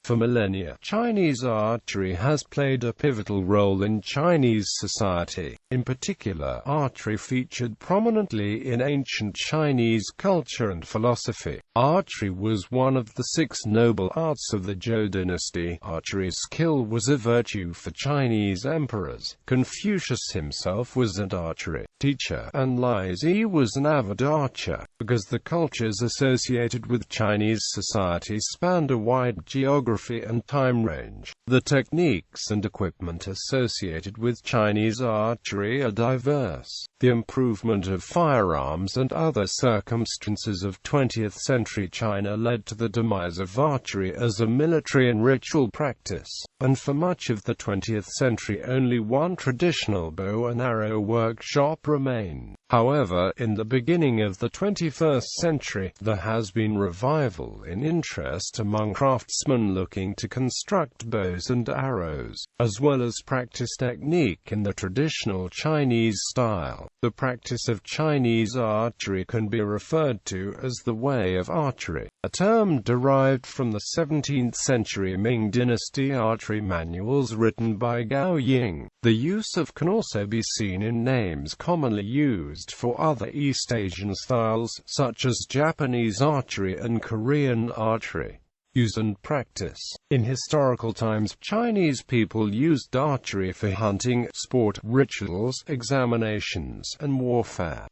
For millennia, Chinese archery has played a pivotal role in Chinese society. In particular, archery featured prominently in ancient Chinese culture and philosophy. Archery was one of the 6 noble arts of the Zhou dynasty. Archery skill was a virtue for Chinese emperors. Confucius himself was an archery teacher, and Lai Zi was an avid archer. Because the cultures associated with Chinese society spanned a wide geography and time range, the techniques and equipment associated with Chinese archery are diverse. The improvement of firearms and other circumstances of 20th century China led to the demise of archery as a military and ritual practice, and for much of the 20th century only one traditional bow and arrow workshop remained. However, in the beginning of the 21st century, there has been revival in interest among craftsmen looking to construct bows and arrows, as well as practice technique in the traditional Chinese style. The practice of Chinese archery can be referred to as the way of archery, a term derived from the 17th century Ming Dynasty archery manuals written by Gao Ying. The use of can also be seen in names commonly used for other East Asian styles, such as Japanese archery and Korean archery. Use and practice. In historical times, Chinese people used archery for hunting, sport, rituals, examinations, and warfare.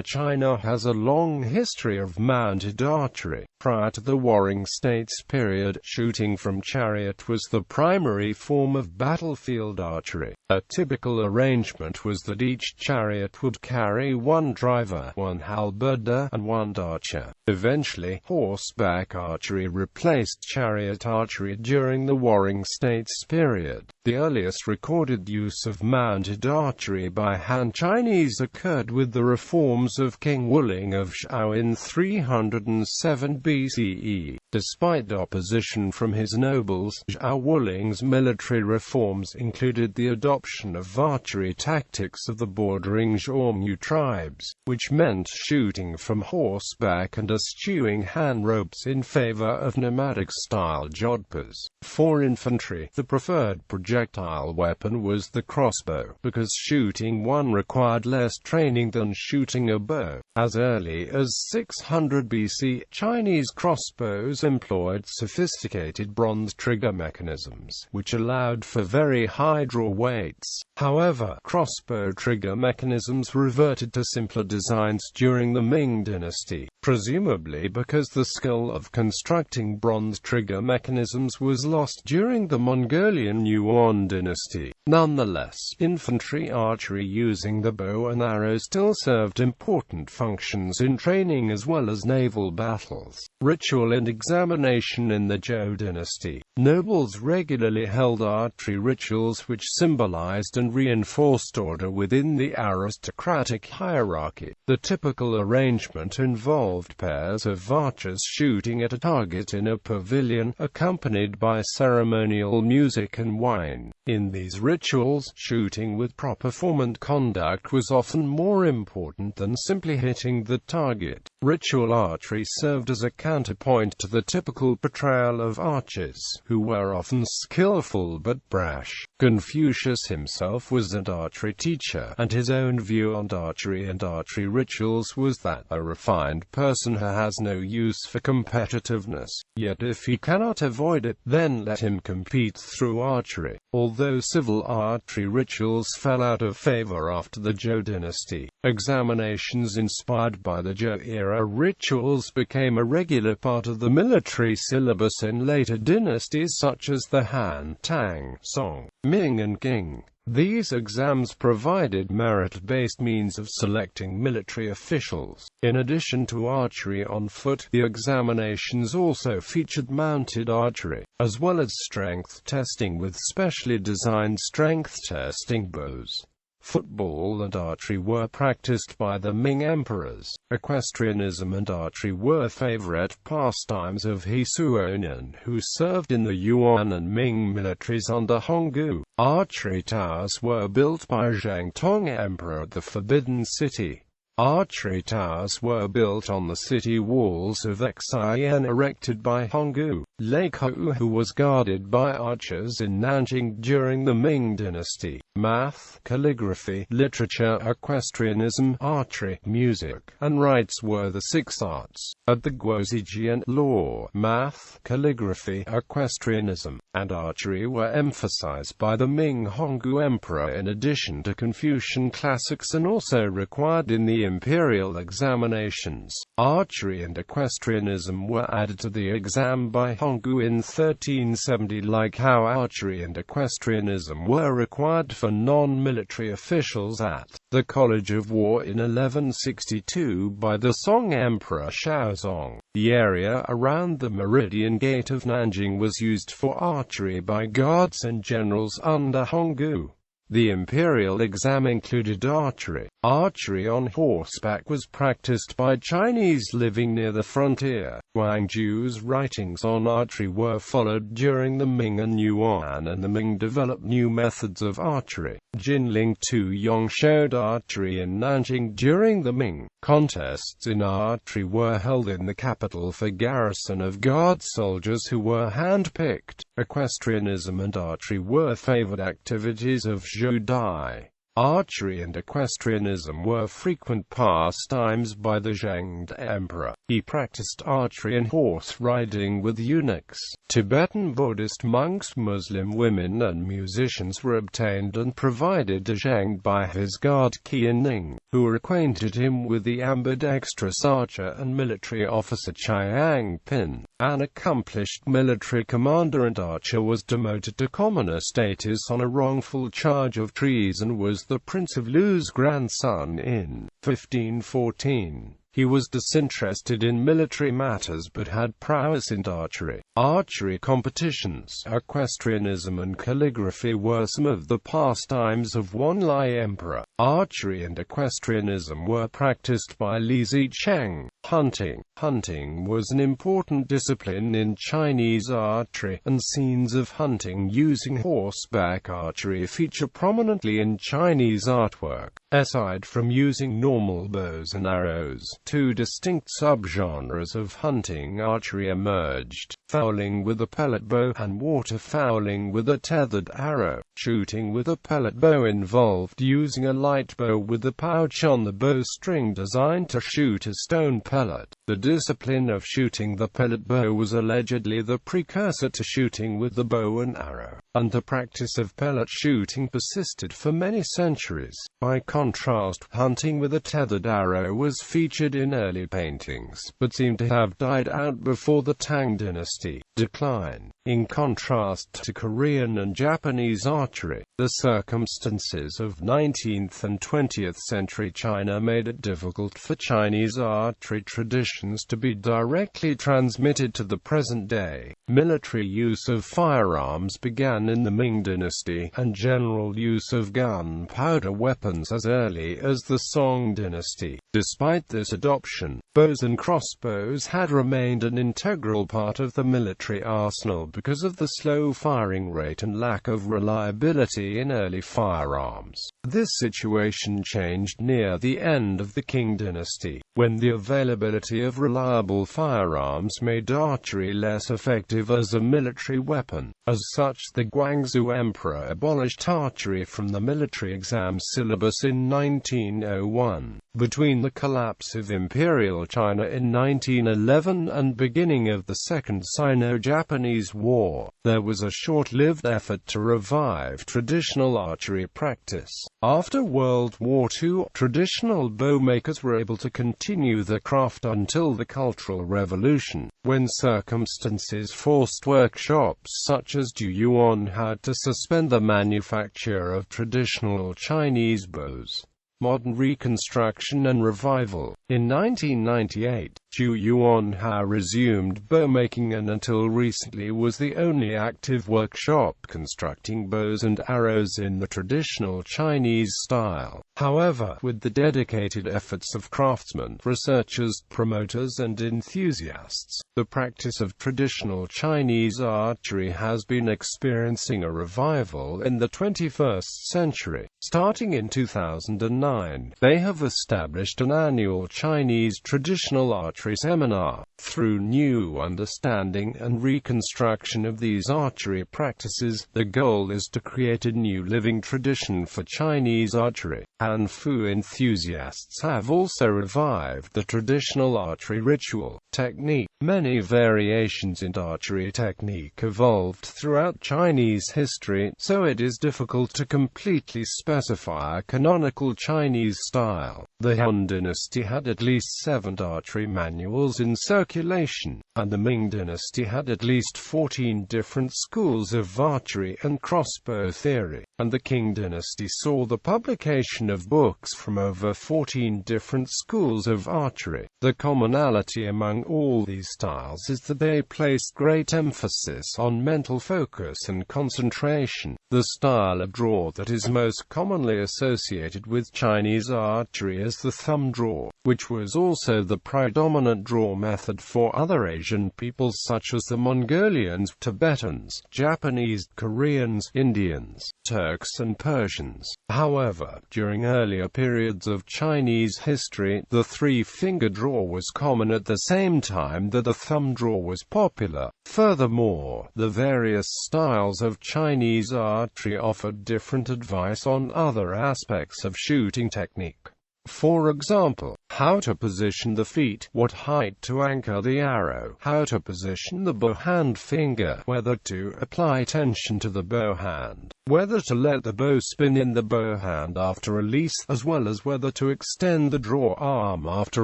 China has a long history of mounted archery. Prior to the Warring States period, shooting from chariot was the primary form of battlefield archery. A typical arrangement was that each chariot would carry one driver, one halberdier, and one archer. Eventually, horseback archery replaced chariot archery during the Warring States period. The earliest recorded use of mounted archery by Han Chinese occurred with the reforms of King Wuling of Zhao in 307 BCE. Despite opposition from his nobles, Zhao Wuling's military reforms included the adoption of archery tactics of the bordering Xiongnu tribes, which meant shooting from horseback and eschewing hand ropes in favor of nomadic-style jodhpurs. For infantry, the preferred projectile weapon was the crossbow, because shooting one required less training than shooting a bow. As early as 600 BC, Chinese crossbows employed sophisticated bronze trigger mechanisms, which allowed for very high draw weights. However, crossbow trigger mechanisms reverted to simpler designs during the Ming Dynasty, presumably because the skill of constructing bronze trigger mechanisms was lost during the Mongolian Yuan Dynasty. Nonetheless, infantry archery using the bow and arrow still served important functions in training as well as naval battles. Ritual and examination in the Zhou dynasty. Nobles regularly held archery rituals which symbolized and reinforced order within the aristocratic hierarchy. The typical arrangement involved pairs of archers shooting at a target in a pavilion, accompanied by ceremonial music and wine. In these rituals, shooting with proper form and conduct was often more important than simply hitting the target. Ritual archery served as a counterpoint to the typical portrayal of archers, who were often skillful but brash. Confucius himself was an archery teacher, and his own view on archery and archery rituals was that a refined person has no use for competitiveness. Yet if he cannot avoid it, then let him compete through archery. Although civil archery rituals fell out of favor after the Zhou dynasty, examinations inspired by the Zhou-era rituals became a regular part of the military syllabus in later dynasties such as the Han, Tang, Song, Ming and Qing. These exams provided merit-based means of selecting military officials. In addition to archery on foot, the examinations also featured mounted archery, as well as strength testing with specially designed strength testing bows. Football and archery were practiced by the Ming emperors. Equestrianism and archery were favorite pastimes of He Suonen, who served in the Yuan and Ming militaries under Honggu. Archery towers were built by Zhang Tong Emperor at the Forbidden City. Archery towers were built on the city walls of Excavated erected by Honggu, Leikou, who was guarded by archers in Nanjing during the Ming Dynasty. Math, calligraphy, literature, equestrianism, archery, music, and rites were the six arts. At the Guozijian, law, math, calligraphy, equestrianism, and archery were emphasized by the Ming Honggu Emperor in addition to Confucian classics and also required in the imperial examinations. Archery and equestrianism were added to the exam by Honggu in 1370, like how archery and equestrianism were required for non-military officials at the College of War in 1162 by the Song Emperor Shaozong. The area around the Meridian Gate of Nanjing was used for archery by guards and generals under Honggu. The imperial exam included archery. Archery on horseback was practiced by Chinese living near the frontier. Guangzhou's writings on archery were followed during the Ming and Yuan, and the Ming developed new methods of archery. Jinling Tu-yong showed archery in Nanjing during the Ming. Contests in archery were held in the capital for garrison of guard soldiers who were hand-picked. Equestrianism and archery were favored activities of Zhou Dai. Archery and equestrianism were frequent pastimes by the Zheng Emperor. He practiced archery and horse riding with eunuchs. Tibetan Buddhist monks, Muslim women and musicians were obtained and provided to Zheng by his guard Qian Ning, who acquainted him with the ambidextrous archer and military officer Chiang Pin. An accomplished military commander and archer was demoted to commoner status on a wrongful charge of treason and was the Prince of Lu's grandson in 1514. He was disinterested in military matters but had prowess in archery. Archery competitions, equestrianism and calligraphy were some of the pastimes of Wanlai Emperor. Archery and equestrianism were practiced by Li Zicheng. Hunting was an important discipline in Chinese archery, and scenes of hunting using horseback archery feature prominently in Chinese artwork. Aside from using normal bows and arrows, two distinct subgenres of hunting archery emerged: fowling with a pellet bow and waterfowling with a tethered arrow. Shooting with a pellet bow involved using a light bow with a pouch on the bowstring designed to shoot a stone pellet. The discipline of shooting the pellet bow was allegedly the precursor to shooting with the bow and arrow, and the practice of pellet shooting persisted for many centuries. By contrast, hunting with a tethered arrow was featured in early paintings, but seemed to have died out before the Tang Dynasty decline. In contrast to Korean and Japanese archery, the circumstances of 19th and 20th century China made it difficult for Chinese archery traditions to be directly transmitted to the present day. Military use of firearms began in the Ming Dynasty, and general use of gunpowder weapons as early as the Song Dynasty. Despite this adoption, bows and crossbows had remained an integral part of the military arsenal because of the slow firing rate and lack of reliability in early firearms. This situation changed near the end of the Qing dynasty, when the availability of reliable firearms made archery less effective as a military weapon. As such, the Guangxu Emperor abolished archery from the military exam syllabus in 1901. Between the collapse of Imperial China in 1911 and beginning of the Second Sino-Japanese War, there was a short-lived effort to revive traditional archery practice. After World War II, traditional bowmakers were able to continue the craft until the Cultural Revolution, when circumstances forced workshops such as Duyuan had to suspend the manufacture of traditional Chinese bows. Modern reconstruction and revival. In 1998, Zhu Yuanhao resumed bow-making and until recently was the only active workshop constructing bows and arrows in the traditional Chinese style. However, with the dedicated efforts of craftsmen, researchers, promoters and enthusiasts, the practice of traditional Chinese archery has been experiencing a revival in the 21st century. Starting in 2009, they have established an annual Chinese traditional archery seminar. Through new understanding and reconstruction of these archery practices, the goal is to create a new living tradition for Chinese archery. Hanfu enthusiasts have also revived the traditional archery ritual technique. Many variations in archery technique evolved throughout Chinese history, so it is difficult to completely specify a canonical Chinese style. The Han Dynasty had at least 7 archery manuals in circulation, and the Ming Dynasty had at least 14 different schools of archery and crossbow theory, and the Qing Dynasty saw the publication of books from over 14 different schools of archery. The commonality among all these styles is that they placed great emphasis on mental focus and concentration. The style of draw that is most commonly associated with Chinese archery is the thumb draw, which was also the predominant draw method for other Asian peoples such as the Mongolians, Tibetans, Japanese, Koreans, Indians, Turks and Persians. However, during earlier periods of Chinese history, the three-finger draw was common at the same time that the thumb draw was popular. Furthermore, the various styles of Chinese archery offered different advice on other aspects of shooting technique. For example, how to position the feet, what height to anchor the arrow, how to position the bow hand finger, whether to apply tension to the bow hand, whether to let the bow spin in the bow hand after release, as well as whether to extend the draw arm after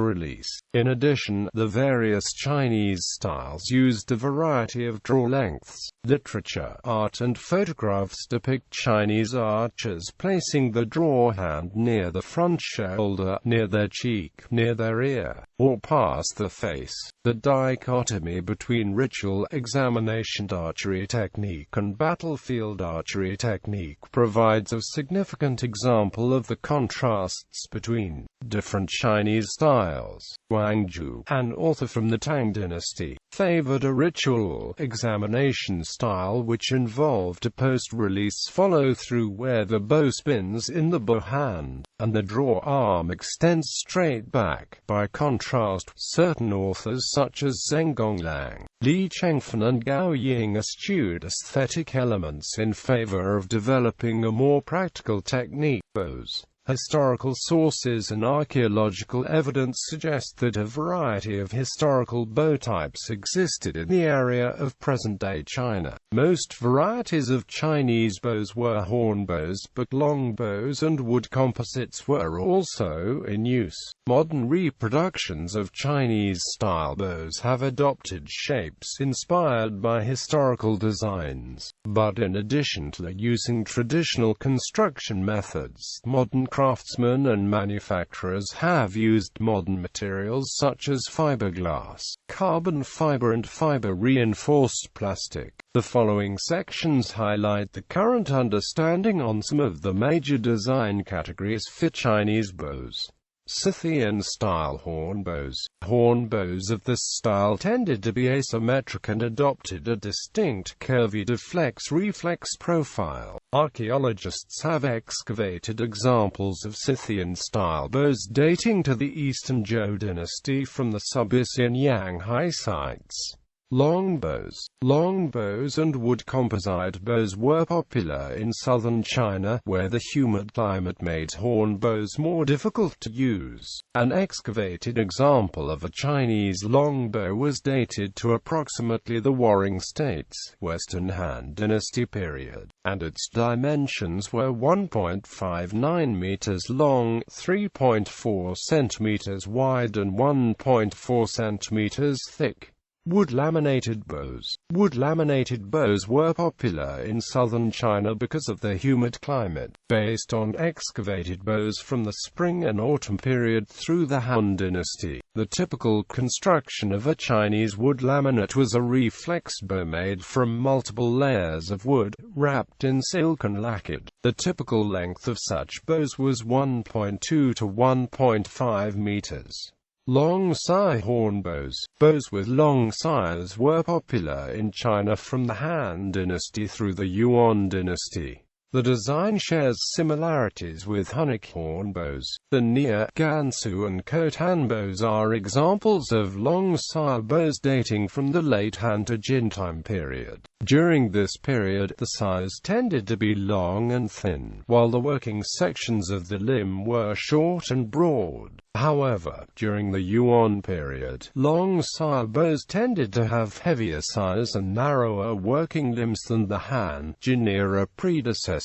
release. In addition, the various Chinese styles used a variety of draw lengths. Literature, art and photographs depict Chinese archers placing the draw hand near the front shoulder, near their cheek, near their ear, or past the face. The dichotomy between ritual examination archery technique and battlefield archery technique provides a significant example of the contrasts between different Chinese styles. Guangzhou, an author from the Tang Dynasty, favored a ritual examination style which involved a post-release follow-through where the bow spins in the bow hand, and the draw arm extends straight back. By contrast, certain authors such as Zheng Gonglang, Li Chengfen and Gao Ying eschewed aesthetic elements in favor of developing a more practical technique. Bows. Historical sources and archaeological evidence suggest that a variety of historical bow types existed in the area of present-day China. Most varieties of Chinese bows were horn bows, but long bows and wood composites were also in use. Modern reproductions of Chinese-style bows have adopted shapes inspired by historical designs. But in addition to using traditional construction methods, modern craftsmen and manufacturers have used modern materials such as fiberglass, carbon fiber and fiber-reinforced plastic. The following sections highlight the current understanding on some of the major design categories for Chinese bows. Scythian-style hornbows. Hornbows of this style tended to be asymmetric and adopted a distinct curvy deflex-reflex profile. Archaeologists have excavated examples of Scythian-style bows dating to the Eastern Zhou dynasty from the Sub-Scythian Yanghai sites. Longbows and wood composite bows were popular in southern China, where the humid climate made hornbows more difficult to use. An excavated example of a Chinese longbow was dated to approximately the Warring States, Western Han Dynasty period, and its dimensions were 1.59 meters long, 3.4 centimeters wide and 1.4 centimeters thick. Wood laminated bows. Wood laminated bows were popular in southern China because of the humid climate, based on excavated bows from the spring and autumn period through the Han Dynasty. The typical construction of a Chinese wood laminate was a reflex bow made from multiple layers of wood, wrapped in silk and lacquered. The typical length of such bows was 1.2 to 1.5 meters. Long scythe horn bows. Bows with long scythes were popular in China from the Han Dynasty through the Yuan Dynasty. The design shares similarities with Hunnic horn bows. The Nia, Gansu and Khotan bows are examples of long scythe bows dating from the late Han to Jin time period. During this period, the scythes tended to be long and thin, while the working sections of the limb were short and broad. However, during the Yuan period, long scythe bows tended to have heavier scythes and narrower working limbs than the Han, Jin era predecessors.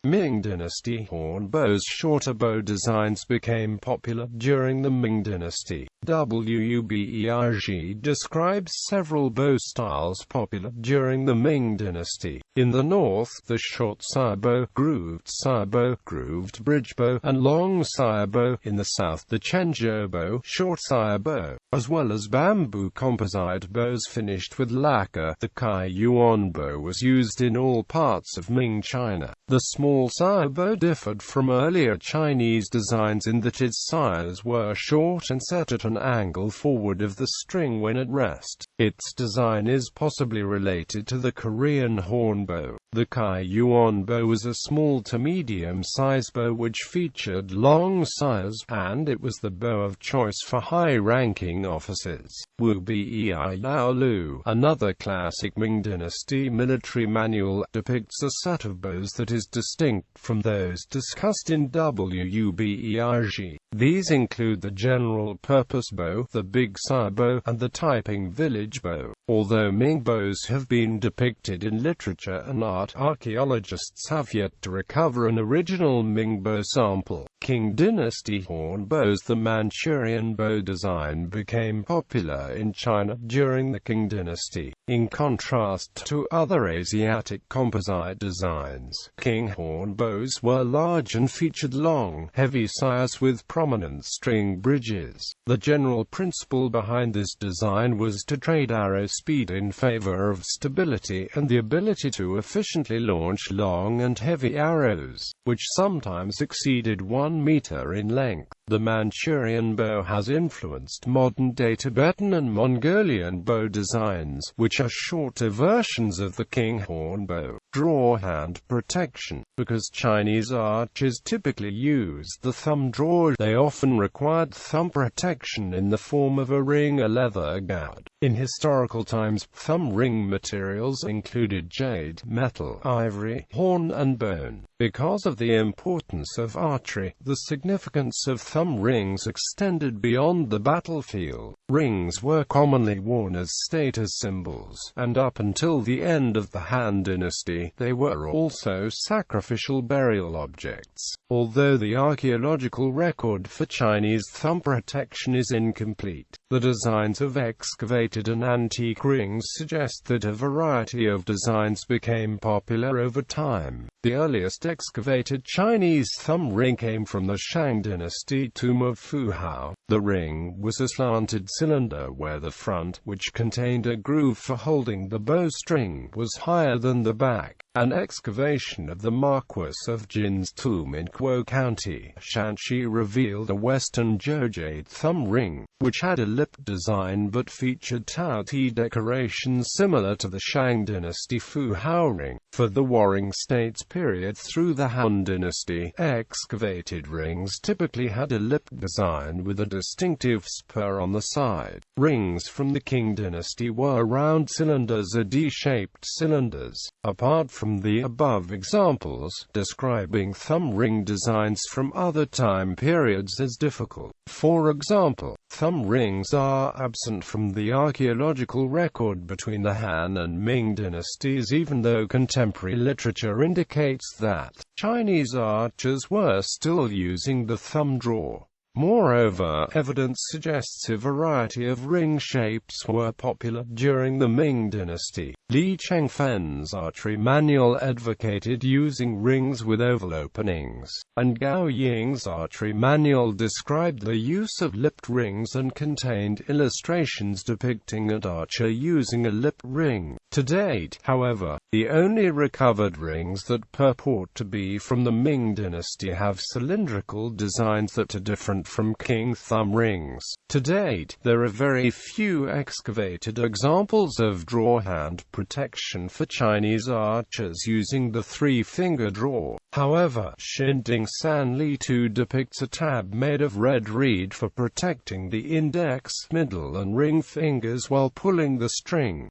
Ming Dynasty horn bows. Shorter bow designs became popular during the Ming Dynasty. Wuberg describes several bow styles popular during the Ming Dynasty. In the north, the short scythe bow, grooved bridge bow, and long scythe bow. In the south, the Chenzhou bow, short scythe bow, as well as bamboo composite bows finished with lacquer. The Kai Yuan bow was used in all parts of Ming China. The small scythe bow differed from earlier Chinese designs in that its scythes were short and set at an angle forward of the string when at rest. Its design is possibly related to the Korean horn bow. The Kai Yuan bow was a small to medium-sized bow which featured long scythes, and it was the bow of choice for high-ranking officers. Wu Bei Lao Lu, another classic Ming Dynasty military manual, depicts a set of bows that is distinct from those discussed in Wuberg. These include the general-purpose bow, the big scythe bow, and the Taiping village bow. Although Ming bows have been depicted in literature and art, archaeologists have yet to recover an original Ming bow sample. Qing Dynasty horn bows. The Manchurian bow design became popular in China during the Qing Dynasty. In contrast to other Asiatic composite designs, Qing horn bows were large and featured long, heavy scythes with prominent string bridges. The general principle behind this design was to trade arrow speed in favor of stability and the ability to efficiently launch long and heavy arrows, which sometimes exceeded 1 meter in length. The Manchurian bow has influenced modern-day Tibetan and Mongolian bow designs, which are shorter versions of the Qing horn bow. Draw hand protection. Because Chinese archers typically used the thumb draw, they often required thumb protection in the form of a ring or leather guard. In historical times, thumb ring materials included jade, metal, ivory, horn and bone. Because of the importance of archery, the significance of thumb rings extended beyond the battlefield. Rings were commonly worn as status symbols, and up until the end of the Han Dynasty, they were also sacrificial burial objects. Although the archaeological record for Chinese thumb protection is incomplete, the designs of excavated and antique rings suggest that a variety of designs became popular over time. The earliest excavated Chinese thumb ring came from the Shang Dynasty tomb of Fuhao. The ring was a slanted cylinder where the front, which contained a groove for holding the bowstring, was higher than the back. An excavation of the Marquis of Jin's tomb in Kuo County, Shanxi revealed a Western Jojade thumb ring, which had a lip design but featured Tao-Ti decorations similar to the Shang Dynasty Fuhao ring. For the Warring States period through the Han Dynasty, excavated rings typically had a lip design with a distinctive spur on the side. Rings from the Qing Dynasty were round cylinders or D-shaped cylinders. Apart from the above examples, describing thumb ring designs from other time periods is difficult. For example, thumb rings are absent from the archaeological record between the Han and Ming dynasties, even though contemporary literature indicates that Chinese archers were still using the thumb draw. Moreover, evidence suggests a variety of ring shapes were popular during the Ming Dynasty. Li Chengfen's archery manual advocated using rings with oval openings, and Gao Ying's archery manual described the use of lipped rings and contained illustrations depicting an archer using a lipped ring. To date, however, the only recovered rings that purport to be from the Ming Dynasty have cylindrical designs that are different from Qing thumb rings. To date, there are very few excavated examples of draw hand protection for Chinese archers using the three-finger draw. However, Xinding San Li 2 depicts a tab made of red reed for protecting the index, middle and ring fingers while pulling the string.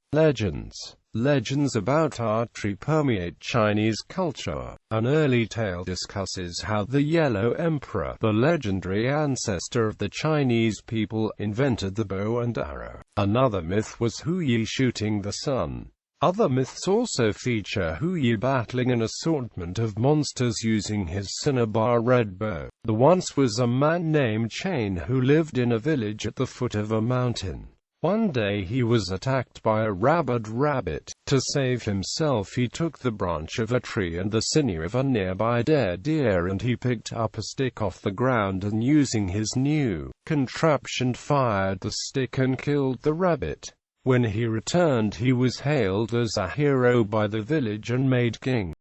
Legends about archery permeate Chinese culture. An early tale discusses how the Yellow Emperor, the legendary ancestor of the Chinese people, invented the bow and arrow. Another myth was Hu Yi shooting the sun. Other myths also feature Hu Yi battling an assortment of monsters using his cinnabar red bow. There once was a man named Chain who lived in a village at the foot of a mountain. One day he was attacked by a rabid rabbit. To save himself he took the branch of a tree and the sinew of a nearby dead deer, and he picked up a stick off the ground and using his new contraption fired the stick and killed the rabbit. When he returned he was hailed as a hero by the village and made king.